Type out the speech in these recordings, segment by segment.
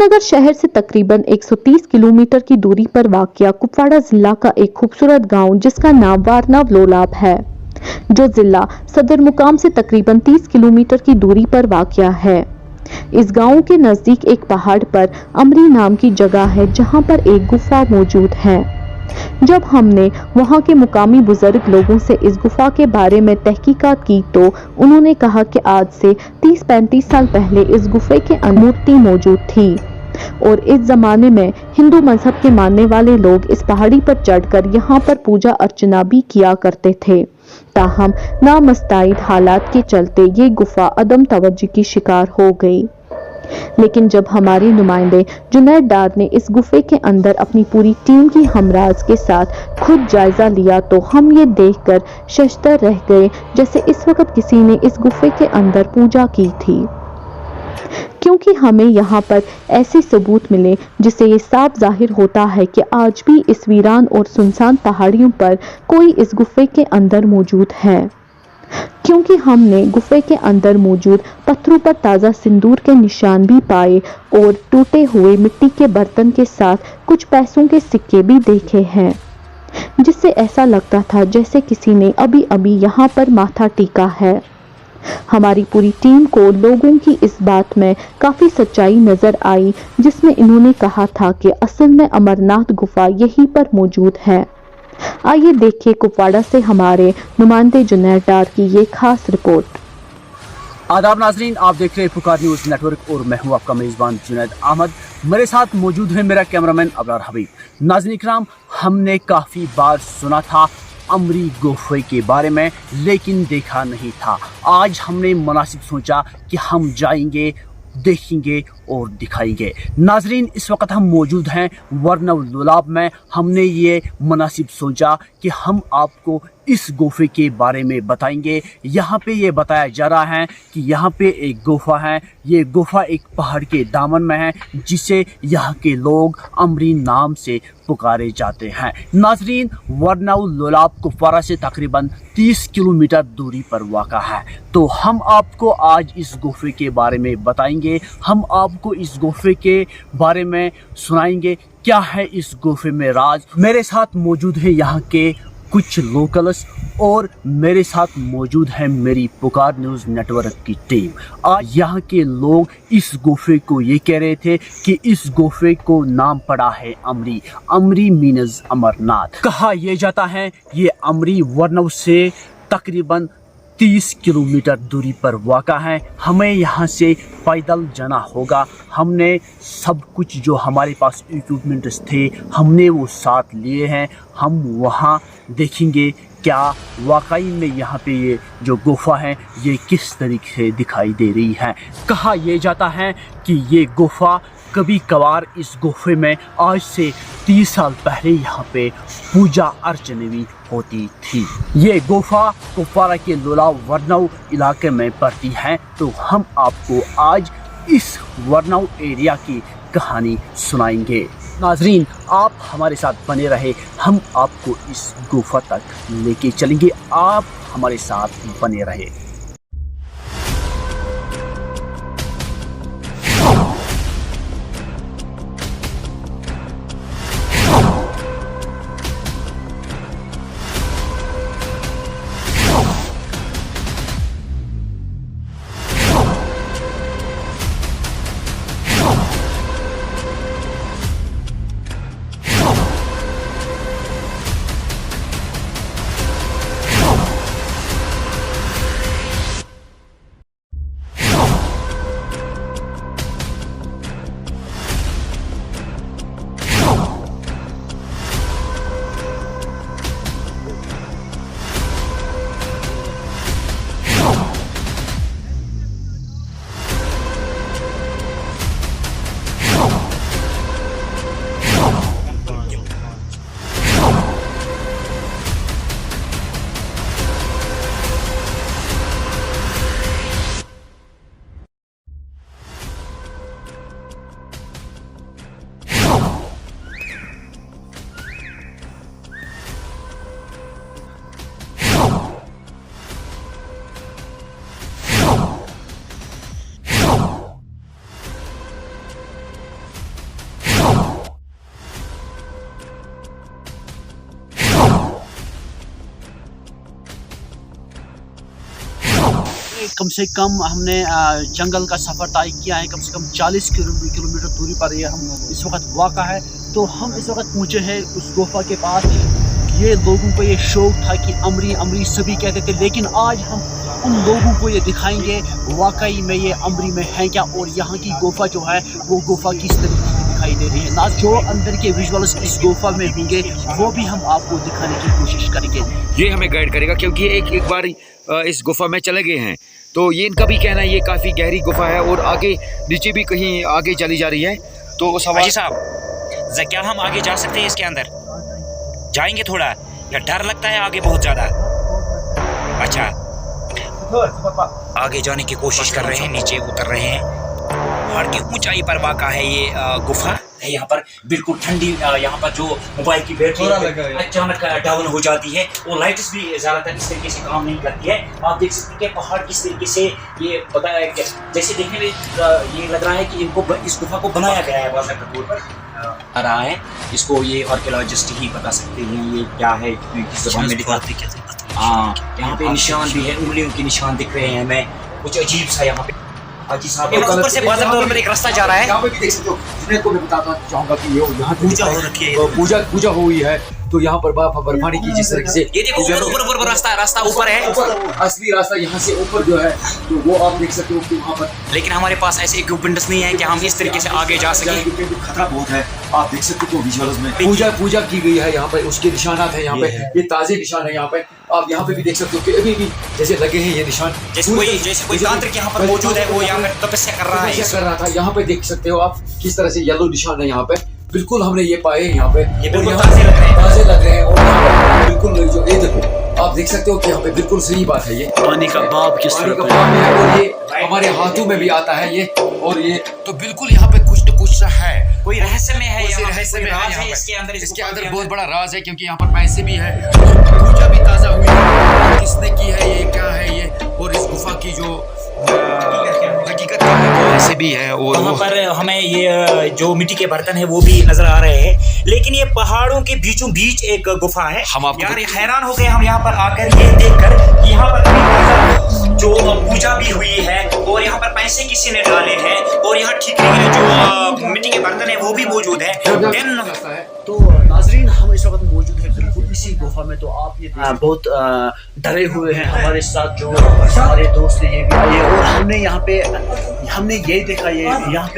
श्रीनगर शहर से तकरीबन 130 किलोमीटर की दूरी पर वाक़या कुपवाड़ा जिला का एक खूबसूरत गांव जिसका नाम वारनाव लोलाब है, जो जिला सदर मुकाम से तकरीबन 30 किलोमीटर की दूरी पर वाक़या है। इस गांव के नजदीक एक पहाड़ पर अमरी नाम की जगह है जहां पर एक गुफा मौजूद है। जब हमने वहां के मुकामी बुजुर्ग लोगों से इस गुफा के बारे में तहकीकात की तो उन्होंने कहा कि आज से 30-35 साल पहले इस गुफे के अंदर मूर्ति मौजूद थी और इस जमाने में हिंदू मजहब के मानने वाले लोग इस पहाड़ी पर चढ़कर यहाँ पर पूजा अर्चना भी किया करते थे। ताहम नामुस्तैद हालात के चलते ये गुफा अदम तवज्जो की शिकार हो गई। लेकिन जब हमारे नुमाइंदे जुनैद डार ने इस गुफे के अंदर अपनी पूरी टीम की हमराज के साथ खुद जायजा लिया तो हम ये देखकर शशदर रह गए जैसे इस वक्त किसी ने इस गुफे के अंदर पूजा की थी, क्योंकि हमें यहाँ पर ऐसे सबूत मिले जिससे ये साफ जाहिर होता है कि आज भी इस वीरान और सुनसान पहाड़ियों पर कोई इस गुफे के अंदर मौजूद है। क्योंकि हमने गुफे के अंदर मौजूद पत्थरों पर ताज़ा सिंदूर के निशान भी पाए और टूटे हुए मिट्टी के बर्तन के साथ कुछ पैसों के सिक्के भी देखे हैं, जिससे ऐसा लगता था जैसे किसी ने अभी अभी यहाँ पर माथा टेका है। हमारी पूरी टीम को लोगों की इस बात में काफ़ी सच्चाई नज़र आई, जिसमें इन्होंने कहा था कि असल में अमरनाथ गुफा यहीं पर मौजूद है। आइए देखिए कुपवाड़ा से हमारे नुमाइंदे जुनैद डार की ये खास रिपोर्ट। आदाब नाजरीन, आप देख रहे हैं पुकार न्यूज़ नेटवर्क और मैं हूं आपका मेज़बान जुनैद अहमद। मेरे साथ मौजूद है मेरा कैमरामैन अबरार हबीब। नाज़रीन इकराम, हमने काफ़ी बार सुना था अमरी गुफे के बारे में, लेकिन देखा नहीं था। आज हमने मुनासिब सोचा कि हम जाएंगे, देखेंगे और दिखाएंगे। नाजरीन, इस वक्त हम मौजूद हैं वारनाव लोलाब में। हमने ये मुनासिब सोचा कि हम आपको इस गुफे के बारे में बताएंगे। यहाँ पे ये बताया जा रहा है कि यहाँ पे एक गुफा है। ये गुफा एक पहाड़ के दामन में है जिसे यहाँ के लोग अमरी नाम से पुकारे जाते हैं। नाजरीन, वारनाव लोलाब कुपवाड़ा से तकरीबन 30 किलोमीटर दूरी पर वाक़ा है। तो हम आपको आज इस गुफे के बारे में बताएंगे। हम आपको इस गुफे के बारे में सुनाएंगे, क्या है इस गुफे में राज। मेरे साथ मौजूद है यहाँ के कुछ लोकल्स और मेरे साथ मौजूद है मेरी पुकार न्यूज़ नेटवर्क की टीम। आज यहाँ के लोग इस गुफे को ये कह रहे थे कि इस गुफे को नाम पड़ा है अमरी। अमरी मीन्स अमरनाथ। कहा यह जाता है ये अमरी वारनाव से तकरीबन 30 किलोमीटर दूरी पर वाक़ा है। हमें यहाँ से पैदल जाना होगा। हमने सब कुछ जो हमारे पास इक्विपमेंट्स थे हमने वो साथ लिए हैं। हम वहाँ देखेंगे क्या वाकई में यहाँ पे ये जो गुफा है ये किस तरीके से दिखाई दे रही है। कहा यह जाता है कि ये गुफा कभी कभार इस गुफे में आज से 30 साल पहले यहाँ पे पूजा अर्चना भी होती थी। ये गुफा कुपवाड़ा के लोलाब वारनाव इलाके में पड़ती है। तो हम आपको आज इस वारनाव एरिया की कहानी सुनाएंगे। नाजरीन, आप हमारे साथ बने रहे, हम आपको इस गुफा तक लेके चलेंगे। आप हमारे साथ बने रहे। कम से कम हमने जंगल का सफ़र तय किया है, कम से कम 40 किलोमीटर दूरी पर ये हम इस वक्त वाक़ा है। तो हम इस वक्त पहुँचे हैं उस गुफा के पास। ये लोगों को ये शौक था कि अमरी अमरी सभी कहते थे, लेकिन आज हम उन लोगों को ये दिखाएंगे वाकई में ये अमरी में है क्या, और यहाँ की गुफा जो है वो गुफा किस तरीके से दिखाई दे रही है। ना जो अंदर के विजुअल्स इस गुफा में होंगे वो भी हम आपको दिखाने की कोशिश करेंगे। ये हमें गाइड करेगा, क्योंकि एक बार इस गुफा में चले गए हैं, तो ये इनका भी कहना है ये काफ़ी गहरी गुफा है और आगे नीचे भी कहीं आगे चली जा रही है। तो सवाल साहब, क्या हम आगे जा सकते हैं इसके अंदर? जाएंगे थोड़ा, या डर लगता है आगे बहुत ज़्यादा? अच्छा, आगे जाने की कोशिश कर रहे हैं, नीचे उतर रहे हैं। पहाड़ की ऊंचाई पर वाक़ा है ये गुफा है। यहाँ पर बिल्कुल ठंडी, यहाँ पर जो मोबाइल की बैटरी अचानक डाउन हो जाती है, और लाइट्स भी ज़्यादातर इस तरीके से काम नहीं करती है। आप देख सकते हैं कि पहाड़ किस तरीके से ये बताया कि जैसे देखने में ये लग रहा है कि इनको इस गुफा को बनाया गया है बाकायदा तौर पर आ रहा है। इसको ये आर्कियोलॉजिस्ट ही बता सकते हैं ये क्या है, किस जगह में दिखाते हैं। हाँ, यहाँ पे निशान भी है, उंगलियों के निशान दिख रहे हैं हमें, कुछ अजीब सा यहाँ पे। हाजी साहब, ऊपर से बाज़ार तौर पर एक रास्ता जा रहा है, यहाँ पे भी देख सकते हो। जुनैद को मैं बताना चाहूँगा कि ये यहाँ पूजा हो रखी है, पूजा हुई है। तो यहाँ पर बर्फानी की जिस तरीके से, ये देखो ऊपर रास्ता ऊपर है, असली रास्ता यहाँ से ऊपर जो है, तो वो आप देख सकते हो कि वहाँ पर। लेकिन हमारे पास ऐसे इक्विपमेंट्स नहीं है कि हम इस तरीके से आगे जा सकें, क्योंकि खतरा बहुत है। आप देख सकते हो विजुअल्स में पूजा की गई है यहाँ पे, उसके निशानात है यहाँ पे, ये ताज़े निशान है यहाँ पे। आप यहाँ पे भी देख सकते हो कि अभी भी जैसे लगे हैं ये निशान, जैसे कोई तांत्रिक यहाँ पर मौजूद है, वो यहाँ पर तपस्या कर रहा था। यहाँ पे देख सकते हो आप किस तरह से येलो निशान है यहाँ पे। बिल्कुल हमने ये पाए यहाँ पे, ये बिल्कुल ताज़े लग रहे हैं, और यहाँ पे बिल्कुल जो ये देखो, आप देख सकते हो कि यहाँ पे बिल्कुल सही बात है। ये पानी का बाब किस तरह का है, और ये हमारे हाथों में भी आता है ये, और ये तो बिल्कुल यहाँ पे कुछ तो कुछ है, कोई रहस्य में है, इसके अंदर बहुत बड़ा राज है, क्योंकि यहाँ पर पैसे भी है, पूजा भी ताज़ा हुई है, किसने की है, ये क्या है ये, और इस गुफा की जो हकीकत ऐसे भी है। और वहाँ पर हमें ये जो मिट्टी के बर्तन है वो भी नजर आ रहे हैं, लेकिन ये पहाड़ों के बीचों बीच एक गुफा है। हम आपको यार हैरान हो गए हम यहाँ पर आकर ये देखकर कि यहाँ पर जो पूजा भी हुई है, और यहाँ पर पैसे किसी ने डाले हैं, और यहाँ ठीक जो मिट्टी के बर्तन है वो भी मौजूद है। तो नाजरीन, हम इस वक्त मौजूद हैं बिल्कुल इसी गुफा में। तो आप ये बहुत डरे हुए हैं। हमारे साथ जो हमारे दोस्त हैं ये भी आए, और हमने ये देखा कि यहाँ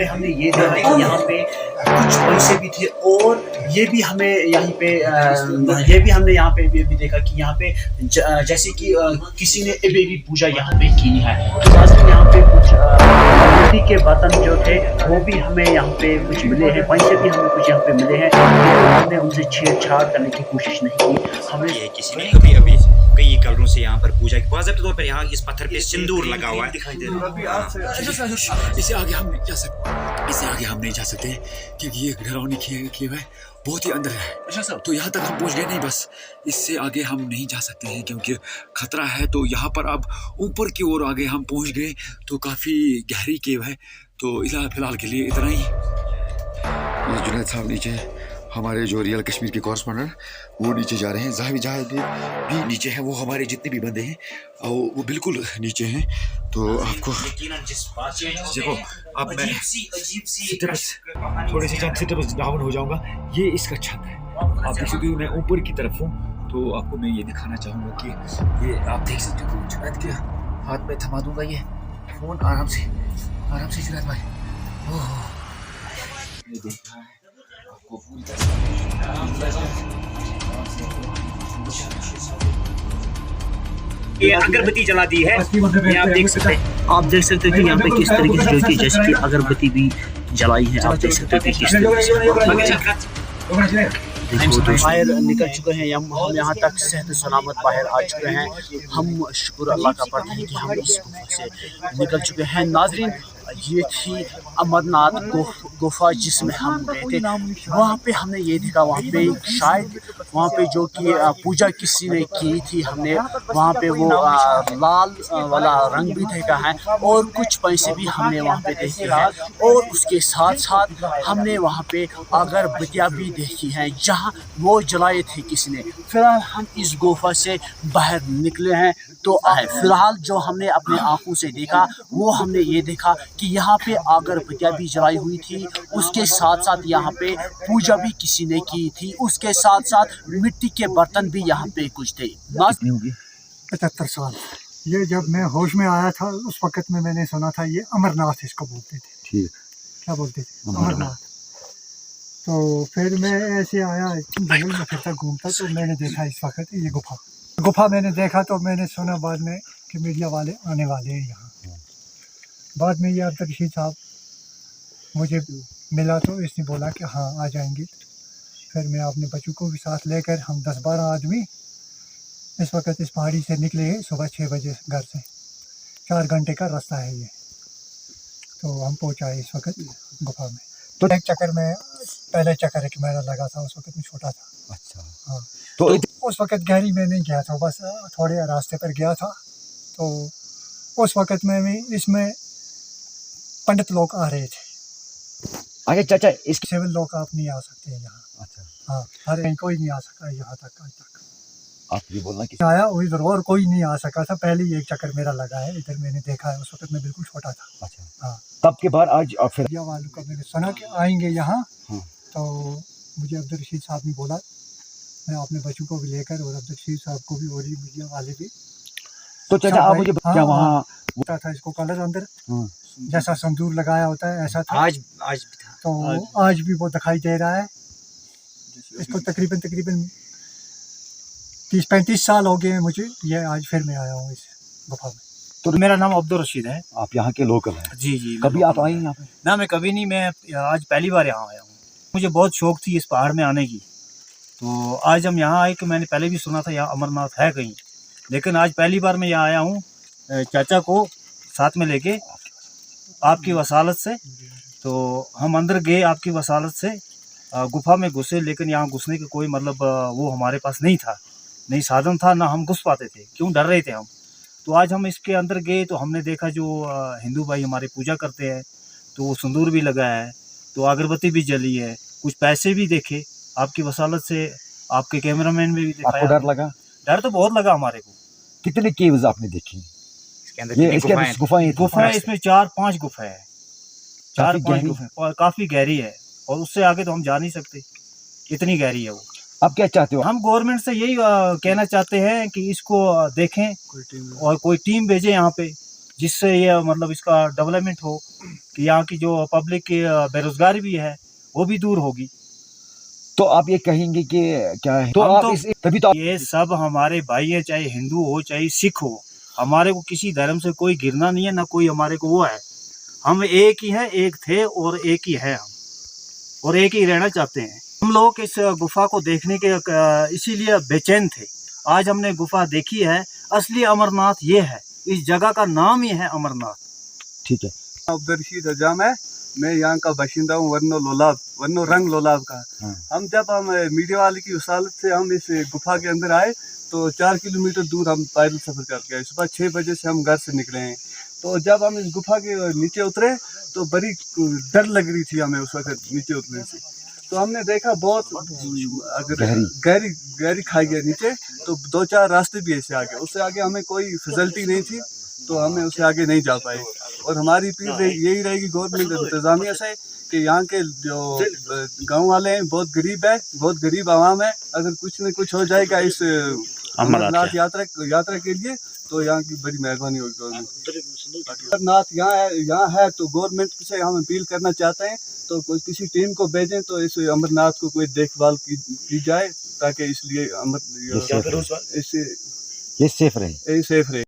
पे कुछ पैसे भी थे, और ये भी हमने यहाँ पे भी देखा कि यहाँ पे जैसे कि किसी ने अभी भी पूजा यहाँ पे की है। तो नाज़रीन, यहाँ पे कुछ मिट्टी के बर्तन जो थे वो भी हमें यहाँ पे कुछ मिले हैं, पैसे भी हमें कुछ यहाँ पे मिले हैं, लेकिन हमने उनसे छेड़छाड़ करने की कोशिश नहीं की। हमें किसी ने अभी कई कलरों से यहाँ पर पूजा की, बाज़ाब्ते तौर पर यहाँ इस पत्थर पे सिंदूर लगा हुआ है, दिखाई दे रहा है। इससे आगे हम नहीं जा सकते, क्योंकि ये डरावनी किए हुए बहुत ही अंदर है। तो यहाँ तक हम पहुँच गए, नहीं बस इससे आगे हम नहीं जा सकते हैं, क्योंकि खतरा है। तो यहाँ पर अब ऊपर की ओर आगे हम पहुँच गए, तो काफ़ी गहरी केव है। तो फिलहाल के लिए इतना ही। ये जुनैद साहब नीचे, हमारे जो रियल कश्मीर के कॉरेस्पॉन्डेंट, वो नीचे जा रहे हैं। जाहिद भी नीचे हैं, वो हमारे जितने भी बंदे हैं वो बिल्कुल नीचे हैं। तो आपको देखो, अब मैं थोड़े से स्टेप्स डाउन हो जाऊंगा। ये इसका छत है, आप देख सकते हो। मैं ऊपर की तरफ हूँ, तो आपको मैं ये दिखाना चाहूँगा कि ये आप देख सकते हो। जुनैद के हाथ में थमा दूंगा ये फ़ोन, आराम से जुनैद भाई। ये देख रहा है आपको पूरी ये अगरबत्ती जला दी है, ये आप देख सकते हैं। आप देख सकते हैं कि यहाँ पे किस तरीके से जो कि जैसे कि अगरबत्ती भी जलाई है। आप देख सकते हैं कि किस तरीके से देखो बाहर निकल चुके हैं हम यहाँ तक सेहत सलामत बाहर आ चुके हैं। हम शुक्र अल्लाह का पढ़ते हैं कि हम इस गुफा से निकल चुके हैं। नाजरीन, ये थी अमरनाथ गुफा जिसमें हम गए थे वहाँ पे हमने ये देखा, वहाँ पे शायद वहाँ पे जो कि पूजा किसी ने की थी, हमने वहाँ पे वो लाल वाला रंग भी देखा है और कुछ पैसे भी हमने वहाँ पे देखे हैं और उसके साथ साथ हमने वहाँ पे अगरबत्तियाँ भी देखी हैं जहाँ वो जलाए थे किसी ने। फिलहाल हम इस गुफा से बाहर निकले हैं तो फिलहाल जो हमने अपने आंखों से देखा वो हमने ये देखा कि यहाँ पे अगरबत्तियाँ भी जलाई हुई थी, उसके साथ साथ यहाँ पे पूजा भी किसी ने की थी, उसके साथ साथ मिट्टी के बर्तन भी यहाँ पे कुछ थे। 75 साल। ये जब मैं होश में आया था उस वक़्त में मैंने सुना था ये अमरनाथ इसको बोलते थे। ठीक। क्या बोलते थे? अमरनाथ। तो फिर मैं ऐसे आया जंगल में फिरता घूमता तो मैंने देखा इस वक्त ये गुफा मैंने देखा तो मैंने सुना बाद में कि मीडिया वाले आने वाले हैं यहाँ। बाद में ये अब्दुल रशीद साहब मुझे मिला तो इसने बोला कि हाँ आ जाएंगे। फिर मैं अपने बच्चों को भी साथ लेकर हम 10-12 आदमी इस वक्त इस पहाड़ी से निकले हैं सुबह 6 बजे घर से। 4 घंटे का रास्ता है ये। तो हम पहुँचाए इस वक्त गुफा में। तो एक चक्कर में पहले चक्कर एक मेरा लगा था उस वक्त में छोटा था। अच्छा। हाँ तो उस वक्त गहरी में नहीं गया था, बस थोड़े रास्ते पर गया था। तो उस वक्त में भी इसमें पंडित लोग आ रहे थे। अच्छा चाचा, इसके सिविल लोग आप नहीं आ सकते हैं यहाँ। अच्छा, हाँ हर कोई नहीं आ सका यहाँ तक आज तक। आप ये बोलना कि आया इधर और कोई नहीं आ सका था। पहले ही एक चक्कर मेरा लगा है इधर, मैंने देखा है। उस वक्त मैं बिल्कुल छोटा था। अच्छा। हाँ तब के बाद आज और फिर मीडिया वालों का मैंने सुना कि आएंगे यहाँ। हाँ। तो मुझे अब्दुल रशीद साहब ने बोला, मैं अपने बच्चों को भी लेकर और अब्दुल रशीद साहब को भी और ये मीडिया वाले भी। तो चाचा आप मुझे हाँ, क्या वहाँ होता था इसको कलर अंदर हाँ। जैसा संदूर लगाया होता है ऐसा था। आज भी था। तो आज भी वो दिखाई दे रहा है। इसको तकरीबन 30-35 साल हो गए हैं मुझे। ये आज फिर मैं आया हूँ इस गुफा में। तो मेरा नाम अब्दुल रशीद है। आप यहाँ के लोकल हैं? जी जी। कभी आप आए यहाँ पे? ना मैं कभी नहीं, मैं आज पहली बार यहाँ आया हूँ। मुझे बहुत शौक थी इस पहाड़ में आने की। तो आज हम यहाँ आए कि मैंने पहले भी सुना था यहाँ अमरनाथ है कहीं, लेकिन आज पहली बार मैं यहाँ आया हूँ चाचा को साथ में लेके आपकी वसालत से। तो हम अंदर गए आपकी वसालत से, गुफा में घुसे, लेकिन यहाँ घुसने का कोई मतलब वो हमारे पास नहीं था, नहीं साधन था, ना हम घुस पाते थे, क्यों डर रहे थे हम। तो आज हम इसके अंदर गए तो हमने देखा जो हिंदू भाई हमारे पूजा करते हैं, तो वो सिंदूर भी लगा है, तो अगरबत्ती भी जली है, कुछ पैसे भी देखे आपकी वसालत से, आपके कैमरामैन में भी दिखाया। आपको डर लगा? डर तो बहुत लगा हमारे को। कितने केव्स आपने देखी? इसके अंदर गुफाएं इसमें 4-5 गुफा है। 4-5 गुफा काफी गहरी है और उससे आगे तो हम जा नहीं सकते, इतनी गहरी है वो। आप क्या चाहते हो? हम गवर्नमेंट से यही कहना चाहते हैं कि इसको देखें और कोई टीम भेजे यहाँ पे, जिससे ये मतलब इसका डेवलपमेंट हो, कि यहाँ की जो पब्लिक की बेरोजगारी भी है वो भी दूर होगी। तो आप ये कहेंगे कि क्या है? तो हम आप तो तभी तो ये सब हमारे भाई है, चाहे हिंदू हो चाहे सिख हो, हमारे को किसी धर्म से कोई गिरना नहीं है, ना कोई हमारे को वो है। हम एक ही है, एक थे और एक ही है हम, और एक ही रहना चाहते हैं। हम लोग इस गुफा को देखने के इसीलिए बेचैन थे। आज हमने गुफा देखी है, असली अमरनाथ ये है, इस जगह का नाम ही है अमरनाथ। ठीक है। अब्दुल रशीद हजाम है, मैं यहाँ का बाशिंदा हूँ, वरनो रंग लोलाब का। हम जब मीडिया वाले की वसालत से हम इस गुफा के अंदर आए तो 4 किलोमीटर दूर हम पैदल सफ़र करके आए। सुबह 6 बजे से हम घर से निकले हैं। तो जब हम इस गुफा के नीचे उतरे तो बड़ी डर लग रही थी हमें उस वक्त नीचे उतरने से। तो हमने देखा बहुत अगर गहरी खाई गई नीचे, तो 2-4 रास्ते भी ऐसे आगे, उससे आगे हमें कोई फैसिलिटी नहीं थी, तो हमें उससे आगे नहीं जा पाए। और हमारी अपील यही रहेगी गवर्नमेंट इंतज़ामिया से कि यहाँ के जो गांव वाले हैं बहुत गरीब है, बहुत गरीब आवाम है। अगर कुछ न कुछ हो जाएगा इस अमरनाथ यात्रा के लिए तो यहाँ की बड़ी मेहरबानी होगी गवर्नमेंट। अमरनाथ यहाँ है तो गवर्नमेंट से हम अपील करना चाहते हैं तो कोई किसी टीम को भेजें तो इस अमरनाथ को कोई देखभाल की जाए, ताकि इसलिए ये सेफ रहे। सेफ रहे।